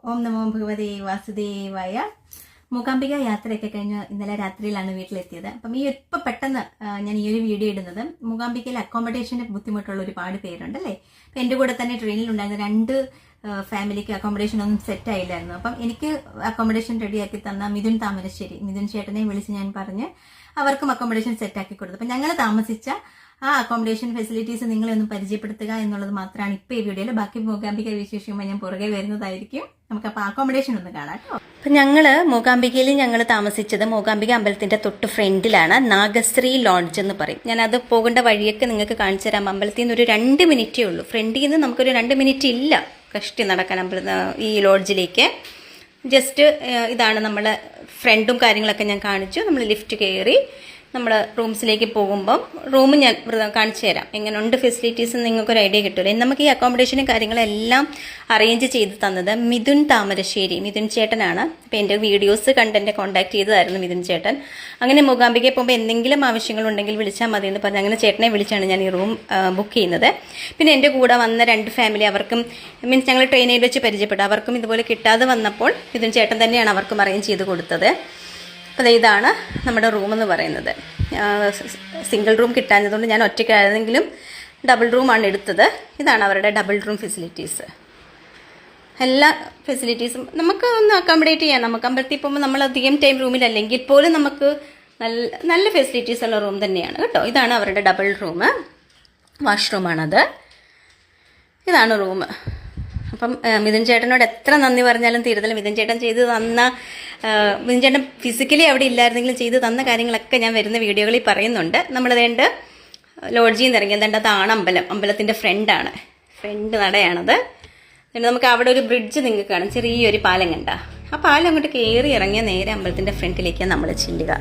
ഓം നമോ ഭഗവതേ വാസുദേവായ. മൂകാംബിക യാത്രയൊക്കെ കഴിഞ്ഞ് ഇന്നലെ രാത്രിയിലാണ് വീട്ടിലെത്തിയത്. അപ്പം ഇപ്പം പെട്ടെന്ന് ഞാൻ ഈ ഒരു വീഡിയോ ഇടുന്നത്, മൂകാംബികയിൽ അക്കോമഡേഷന് ബുദ്ധിമുട്ടുള്ള ഒരുപാട് പേരുണ്ട് അല്ലേ. അപ്പം എൻ്റെ കൂടെ തന്നെ ട്രെയിനിലുണ്ടായിരുന്ന 2 ഫാമിലിക്ക് അക്കോമഡേഷൻ ഒന്നും സെറ്റ് ആയില്ലായിരുന്നു. അപ്പം എനിക്ക് അക്കോമഡേഷൻ റെഡിയാക്കി തന്ന മിഥുൻ താമരശ്ശേരി, മിഥുൻ ചേട്ടനെ വിളിച്ച് ഞാൻ പറഞ്ഞ് അവർക്കും അക്കോമഡേഷൻ സെറ്റാക്കി കൊടുത്തു. അപ്പം ഞങ്ങൾ താമസിച്ച ആ അക്കോമഡേഷൻ ഫെസിലിറ്റീസ് നിങ്ങളെ ഒന്ന് പരിചയപ്പെടുത്തുക എന്നുള്ളത് മാത്രമാണ് ഇപ്പോൾ ഈ വീഡിയോയിൽ. ബാക്കി മൂകാംബിക വിശേഷവുമായി ഞാൻ പുറകെ വരുന്നതായിരിക്കും. നമുക്ക് അപ്പോൾ അക്കോമഡേഷൻ ഒന്ന് കാണാം കേട്ടോ. അപ്പം മൂകാംബികയിൽ ഞങ്ങൾ താമസിച്ചത് മൂകാംബിക അമ്പലത്തിന്റെ തൊട്ട് ഫ്രണ്ടിലാണ്. നാഗശ്രീ ലോഡ്ജ് എന്ന് പറയും. ഞാൻ അത് പോകേണ്ട വഴിയൊക്കെ നിങ്ങൾക്ക് കാണിച്ചു തരാം. അമ്പലത്തിൽ നിന്ന് ഒരു 2 മിനിറ്റേ ഉള്ളൂ. ഫ്രണ്ടിൽ നിന്ന് നമുക്കൊരു 2 മിനിറ്റ് ഇല്ല കഷ്ടി നടക്കാൻ ഈ ലോഡ്ജിലേക്ക്. ജസ്റ്റ് ഇതാണ് നമ്മുടെ ഫ്രണ്ടും കാര്യങ്ങളൊക്കെ ഞാൻ കാണിച്ചു. നമ്മൾ ലിഫ്റ്റ് കയറി നമ്മുടെ റൂംസിലേക്ക് പോകുമ്പം റൂം ഞാൻ കാണിച്ചു തരാം. എങ്ങനെയുണ്ട് ഫെസിലിറ്റീസ് നിങ്ങൾക്കൊരു ഐഡിയ കിട്ടുമല്ലോ. നമുക്ക് ഈ അക്കോമഡേഷനും കാര്യങ്ങളെല്ലാം അറേഞ്ച് ചെയ്ത് തന്നത് മിഥുൻ താമരശ്ശേരി, മിഥുൻ ചേട്ടനാണ്. അപ്പം എൻ്റെ വീഡിയോസ് കണ്ട് എന്നെ കോൺടാക്ട് ചെയ്തതായിരുന്നു മിഥുൻ ചേട്ടൻ. അങ്ങനെ മൂകാംബികയിൽ പോകുമ്പോൾ എന്തെങ്കിലും ആവശ്യങ്ങളുണ്ടെങ്കിൽ വിളിച്ചാൽ മതി എന്ന് പറഞ്ഞ് അങ്ങനെ ചേട്ടനെ വിളിച്ചാണ് ഞാൻ ഈ റൂം ബുക്ക് ചെയ്യുന്നത്. പിന്നെ എൻ്റെ കൂടെ വന്ന 2 ഫാമിലി, അവർക്കും മീൻസ് ഞങ്ങൾ ട്രെയിനിൽ വെച്ച് പരിചയപ്പെട്ടു. അവർക്കും ഇതുപോലെ കിട്ടാതെ വന്നപ്പോൾ മിഥുൻ ചേട്ടൻ തന്നെയാണ് അവർക്കും അറേഞ്ച് ചെയ്ത് കൊടുത്തത്. അപ്പോൾ ഇതാണ് നമ്മുടെ റൂം എന്ന് പറയുന്നത്. സിംഗിൾ റൂം കിട്ടാഞ്ഞതുകൊണ്ട് ഞാൻ ഒറ്റയ്ക്കായിരുന്നെങ്കിലും ഡബിൾ റൂമാണ് എടുത്തത്. ഇതാണ് അവരുടെ ഡബിൾ റൂം ഫെസിലിറ്റീസ്. എല്ലാ ഫെസിലിറ്റീസും നമുക്ക് ഒന്ന് അക്കോമഡേറ്റ് ചെയ്യാം. നമുക്ക് അമ്പലത്തിൽ പോകുമ്പോൾ നമ്മൾ അധികം ടൈം റൂമിലല്ലെങ്കിൽ പോലും നമുക്ക് നല്ല ഫെസിലിറ്റീസ് ഉള്ള റൂം തന്നെയാണ് കേട്ടോ. ഇതാണ് അവരുടെ ഡബിൾ റൂം, വാഷ്റൂമാണത്. ഇതാണ് റൂം. അപ്പം മിഥുൻ ചേട്ടനോട് എത്ര നന്ദി പറഞ്ഞാലും തീരത്തില്ല. മിഥുൻ ചേട്ടൻ ചെയ്ത് തന്ന, മിഥുൻ ചേട്ടൻ ഫിസിക്കലി അവിടെ ഇല്ലായിരുന്നെങ്കിലും ചെയ്ത് തന്ന കാര്യങ്ങളൊക്കെ ഞാൻ വരുന്ന വീഡിയോകളിൽ പറയുന്നുണ്ട്. നമ്മളതേണ്ട ലോഡ്ജിൽ നിന്ന് ഇറങ്ങി അതാണ് അമ്പലത്തിൻ്റെ ഫ്രണ്ട് നടയാണത്. പിന്നെ നമുക്ക് അവിടെ ഒരു ബ്രിഡ്ജ് നിങ്ങൾക്ക് കാണാം, ചെറിയൊരു പാലം കണ്ട. ആ പാലം അങ്ങോട്ട് കയറി ഇറങ്ങിയ നേരെ അമ്പലത്തിൻ്റെ ഫ്രണ്ടിലേക്കാണ് നമ്മൾ ചെല്ലുക.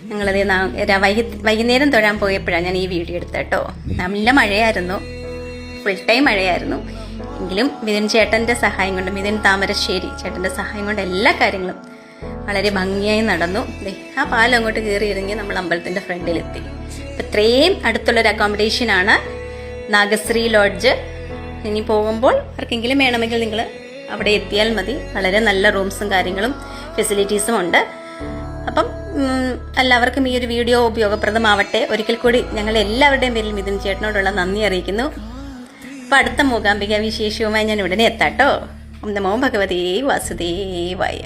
ഞങ്ങളത് വൈകുന്നേരം തൊഴാൻ പോയപ്പോഴാണ് ഞാൻ ഈ വീഡിയോ എടുത്തത് കേട്ടോ. നല്ല മഴയായിരുന്നു, ഫുൾ ടൈം മഴയായിരുന്നു. എങ്കിലും മിഥുൻ ചേട്ടൻ്റെ സഹായം കൊണ്ട്, മിഥുൻ താമരശ്ശേരി ചേട്ടൻ്റെ സഹായം കൊണ്ട് എല്ലാ കാര്യങ്ങളും വളരെ ഭംഗിയായി നടന്നു. ആ പാലം അങ്ങോട്ട് കയറി ഇറങ്ങി നമ്മൾ അമ്പലത്തിൻ്റെ ഫ്രണ്ടിലെത്തി. അപ്പം ഇത്രയും അടുത്തുള്ളൊരു അക്കോമഡേഷനാണ് നാഗശ്രീ ലോഡ്ജ്. ഇനി പോകുമ്പോൾ ആർക്കെങ്കിലും വേണമെങ്കിൽ നിങ്ങൾ അവിടെ എത്തിയാൽ മതി. വളരെ നല്ല റൂംസും കാര്യങ്ങളും ഫെസിലിറ്റീസും ഉണ്ട്. അപ്പം എല്ലാവർക്കും ഈ ഒരു വീഡിയോ ഉപയോഗപ്രദമാവട്ടെ. ഒരിക്കൽ കൂടി ഞങ്ങൾ എല്ലാവരുടെയും പേരിൽ മിഥുൻ ചേട്ടനോടുള്ള നന്ദി അറിയിക്കുന്നു. അപ്പം അടുത്ത മൂകാംബിക വിശേഷവുമായി ഞാൻ ഉടനെ എത്താട്ടോ. ഓം നമോ ഭഗവതേ വാസുദേവായ.